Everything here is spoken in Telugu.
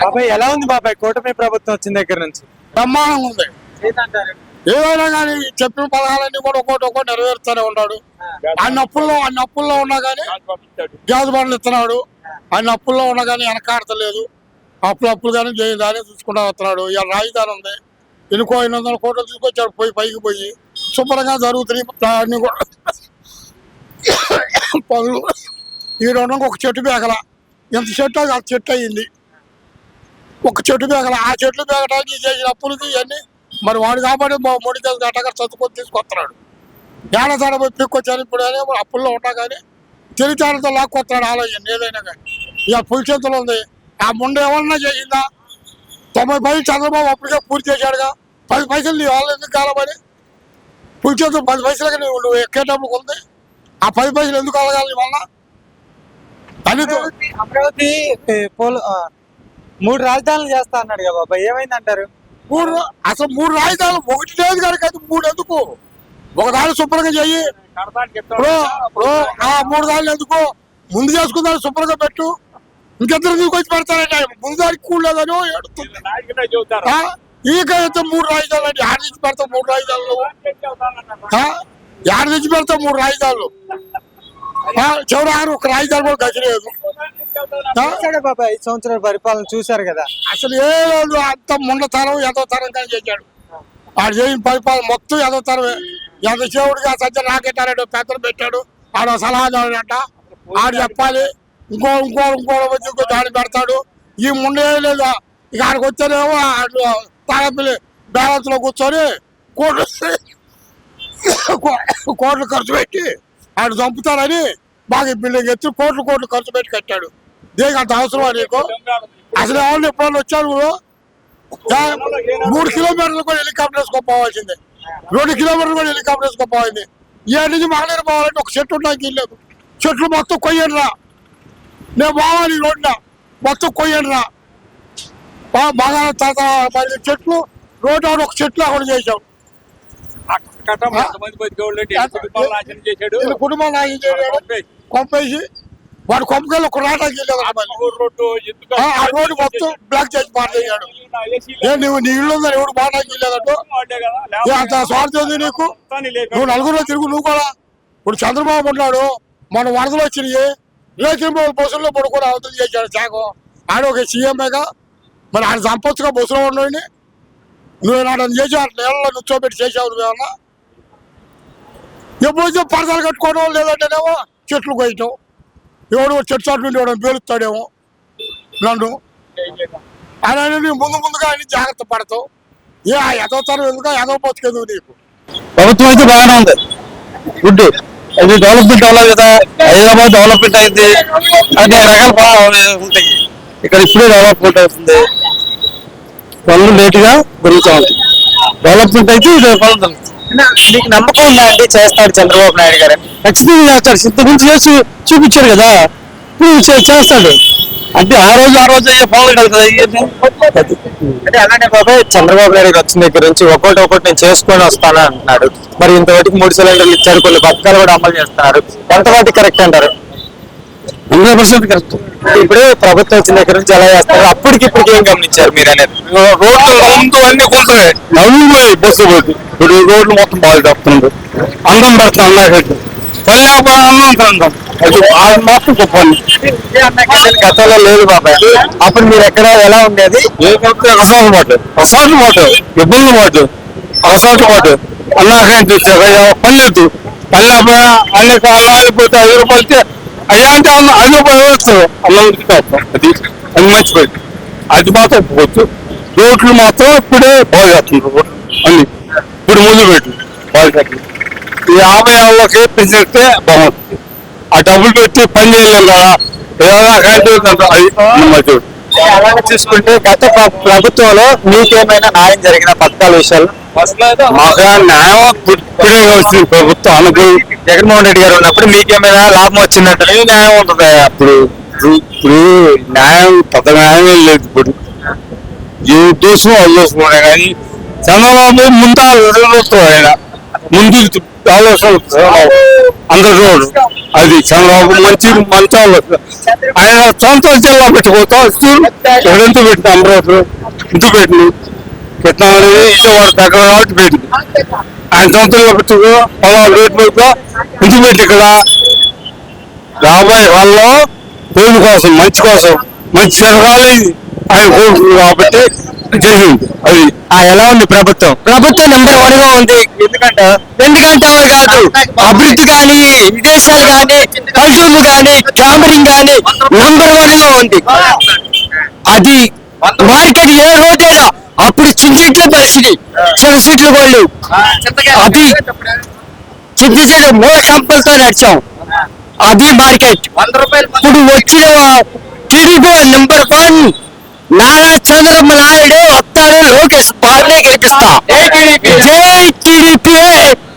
బాబాయ్ ఎలా ఉంది బాబాయ్ కూటమి ప్రభుత్వం వచ్చిన దగ్గర నుంచి? బ్రహ్మాండంగా ఉంది. ఏంటంటారు? ఏదైనా కానీ చెప్పిన పథకాలన్నీ కూడా ఒక్కొక్కటి నెరవేరుస్తూనే ఉన్నాడు. అన్ని అప్పుల్లో ఉన్నా కానీ గ్యాస్ బండ్లు ఇస్తున్నాడు. అన్ని అప్పుల్లో ఉన్నా కానీ వెనకాడతలేదు. అప్పులు కానీ దాన్ని చూసుకుంటా వస్తున్నాడు. ఇవాళ రాజధాని ఉంది, ఎన్నుకో 800 కోట్లు తీసుకొచ్చాడు. పైకి పోయి శుభ్రంగా జరుగుతున్నాయి అన్ని కూడా పనులు. ఈ రెండు ఒక చెట్టు బేగల ఎంత చెట్టు ఆ చెట్టు అయ్యింది. ఒక చెట్టు బేగల ఆ చెట్లు బేగటానికి చేసిన అప్పులకి ఇవన్నీ మరి వాడు కాబట్టి మోడీకి గట్టగా చదువుకొని తీసుకొస్తున్నాడు. ఏడాది పోయి పిక్కొచ్చారు. ఇప్పుడు అప్పుల్లో ఉన్నా కానీ తెలివితేటలతో లాక్కొస్తున్నాడు ఆలోచన ఏదైనా కానీ. ఇక పులి చేతులు ఉంది. ఆ ముందు ఏమన్నా చేసిందా? 90 చంద్రబాబు అప్పటికే పూర్తి చేశాడుగా. 10 పైసలు నీ వాళ్ళు ఎందుకు కాలమని పులి చేతులు 10 పైసలకి నువ్వు ఎక్కేటప్పుడు ఉంది. ఆ 10 పైసలు ఎందుకు అలగాలి వల్ల? అమరావతి 3 రాజధానులు చేస్తా అన్నాడు కదా బాబాయ్, ఏమైందంటారు? అసలు 3 రాజధానులు ఒకటి లేదు కనుక 3 ఎందుకు? ఒకదాని శుభ్రంగా చెయ్యి. ఇప్పుడు ఆ 3 దాడులు ఎందుకు? ముందు చేసుకుందాన్ని శుభ్రంగా పెట్టు. ఇంకెద్దరు తీసుకొచ్చి పెడతారంటే ముందు దానికి కూడలేదని ఏడుతుంది. ఈకైతే 3 రాజధానులు అంటే ఆడ నుంచి పెడతాం 3 రాజధానులు. ఆడ నుంచి పెడతాం 3 రాజధానులు. చివరి ఒక రాజధాని కూడా గతిలేదు. బాబాయ్ 5 సంవత్సరాల పరిపాలన చూశారు కదా. అసలు ఏ రోజు అంత ముండతరం ఏదో తరంగా చేశాడు. ఆడు చేసిన పరిపాలన మొత్తం ఏదో తరమే. ఎంత దేవుడికి ఆ సజ్జ రాకెట్టాడు, పెద్దలు పెట్టాడు. ఆడ సలహాదారు అంట. ఆడు చెప్పాలి. ఇంకో దాడి పెడతాడు. ఈ ముండే లేదా ఇక ఆడికి వచ్చానేమో తాడపిల్లి బ్యాలెన్స్ లో కూర్చొని కోట్లు ఖర్చు పెట్టి ఆడు చంపుతారని బాగా బిల్డింగ్ ఎత్తి కోట్లు ఖర్చు పెట్టి కట్టాడు. దేనికి అంత అవసరమా నీకు? అసలు ఎవరు ఎప్పుడైనా వచ్చాడు 3 కిలోమీటర్లు కూడా హెలికాప్టర్ వేసుకోపోవాల్సిందే. 2 కిలోమీటర్లు కూడా హెలికాప్టర్ వేసుకోపోయింది. ఈ నుంచి మగలేరు పోవాలంటే ఒక చెట్టు ఉండడానికి వెళ్ళలేదు. చెట్లు మొత్తం కొయ్యండి రా, నేను పోవాలి రోడ్న మొత్తం కొయ్యండి రా. బాగా మరి చెట్లు రోడ్డు ఒక చెట్లు అక్కడ చేశాం. కుటుంబం కొంపేసి వాడు కొంపకెళ్ళి ఒక రాటాకి వెళ్ళాడు. ఆ రోడ్డు మొత్తం బ్లాక్ చేసి పాడేయాడు. నువ్వు నీ ఇల్లు ఉందని ఎవడు బాటాకి వెళ్ళేదట్టు అంత స్వార్థం నీకు. నువ్వు నలుగురులో తిరుగు. నువ్వు కూడా ఇప్పుడు చంద్రబాబు ఉన్నాడు, మన వరదలు వచ్చినాయి. రేఖింపు బస్సుల్లో పడుకొని అవతలు చేశాడు శాఖం. ఆడ ఒక సీఎంఏగా మరి ఆయన సంపత్తుగా బస్సులో ఉండండి. నువ్వు నాడు చేసి ఆ నేలలో నుంచోబెట్టి చేసావు. నువ్వేమన్నా ఎప్పుడు పరదాలు కట్టుకోవడం లేదంటేనేమో చెట్లు కొయ్యటం. ఎవడు చెట్టు చాటు నుండి ఎవడో పేలుస్తాడేమో నన్ను. ఆయన ముందుగా ఆయన జాగ్రత్త పడతావు. ఎదవుతారు ఎందుకు ఎదవ బతుకెందుకు నీకు? ప్రభుత్వం అయితే బాగానే ఉంది, గుడ్. అది డెవలప్మెంట్ అవ్వాలి కదా. హైదరాబాద్ డెవలప్మెంట్ అయింది, అన్ని రకాల ఉంటాయి. ఇక్కడ ఇప్పుడే డెవలప్మెంట్ అవుతుంది. పనులు లేటుగా పెరుగుతూ ఉంటుంది. డెవలప్మెంట్ అయితే పనులు. మీకు నమ్మకం ఉందా అండి చేస్తాడు చంద్రబాబు నాయుడు గారు? ఖచ్చితంగా చేస్తాడు. ఇంత గురించి చేసి చూపించాడు కదా, ఇప్పుడు చేస్తాడు. అంటే ఆ రోజు అయ్యే పనులు కాదు కదా. అంటే అలానే బాబాయ్ చంద్రబాబు నాయుడు గారు వచ్చిన దగ్గర నుంచి ఒక్కొక్కటి నేను చేసుకొని వస్తాను అంటున్నాడు. మరి ఇంతవరకు 3 సిలిండర్లు ఇచ్చారు, కొన్ని పథకాలు కూడా అమలు చేస్తున్నారు. ఎంతవరకు కరెక్ట్ అంటారు? 100% కరెక్ట్. ఇప్పుడు ప్రభుత్వం వచ్చిన దగ్గర నుంచి ఎలా చేస్తారు? అప్పటికి ఏం గమనించారు మీరు అనేది? రోడ్లు ముందు అన్ని కొంటాయి, నవ్వు బస్సు పోతుంది. ఇప్పుడు రోడ్లు మొత్తం బాగా చెప్తున్నారు. అందం పెడతాం అన్నట్టు అది మాత్రం చెప్పండి. గతంలో లేదు బాబాయ్. అప్పుడు మీరు ఎక్కడ ఎలా ఉండేది? అసాటు మాట ఇబ్బంది మాట అన్నాకంటే పల్లెద్దు పల్లె అన్ని పోతే 5 రూపాయలు అయ్యా అంటే 5 రూపాయలు వేస్తారు. అది మర్చిపోయి అది మాత్రం ఒప్పుకోవచ్చు. రోడ్లు మాత్రం ఇప్పుడే బాగా చేస్తున్నారు. అన్ని ఇప్పుడు ముందు పెట్టి బాగా చేస్తున్నారు. ఈ 50 ఏళ్ళకి పెంచితే బాగుంటుంది. ఆ డబ్బులు పెట్టి పని చేయలేం కదా. అలాగే చూసుకుంటే గత ప్రభుత్వంలో మీకేమైనా న్యాయం జరిగిన పథకాల విషయాలు? మాకు న్యాయం ఇప్పుడే వచ్చింది ప్రభుత్వం అనుకూల. జగన్మోహన్ రెడ్డి గారు ఉన్నప్పుడు మీకేమైనా లాభం వచ్చిందంటే ఏ న్యాయం ఉంటుంది అప్పుడు? ఇప్పుడు న్యాయం పెద్ద న్యాయమే లేదు. ఇప్పుడు ఏ ఉద్దేశం ఆలోచన కానీ చంద్రబాబు ముందు ఆయన ముందు ఆలోచన అందరు అది చంద్రబాబు మంచి ఆలోచన. ఆయన సొంత జిల్లా పెట్టుకోతా ఎంత పెట్టింది అమరావతిలో ఇంత పెట్టింది పెట్టినా అనేది విజయవాడ దగ్గర కాబట్టి పెట్టింది ఆయన సొంతంగా పెట్టుకో పొలాలు రేటు పెట్టుకో ఇంత పెట్టి ఇక్కడ రాబోయే వాళ్ళలో పేరు కోసం మంచి జరగాలి ఆయన కోరుకుంది కాబట్టి జరిగింది అది. ఎలా ఉంది ప్రభుత్వం? ప్రభుత్వం నెంబర్ 1 గా ఉంది. ఎందుకంటే కాదు, అభివృద్ధి కానీ, విదేశాలు కానీ, పల్లెటూర్లు కానీ, క్యామరింగ్ కానీ నెంబర్ 1 గా ఉంది. అది మార్కెట్ ఏ రోజైనా అప్పుడు చింతించిన పరిస్థితి, చిన్న సీట్లు వాళ్ళు అది చింతించిన మూల కంపల్తో నడిచాం. అది మార్కెట్. ఇప్పుడు వచ్చిన టీడీపీ నెంబర్ 1 నారా చంద్రబాబు నాయుడు వస్తాడు, లోకేష్ బాగానే గెలిపిస్తా. జై టీడీపీ.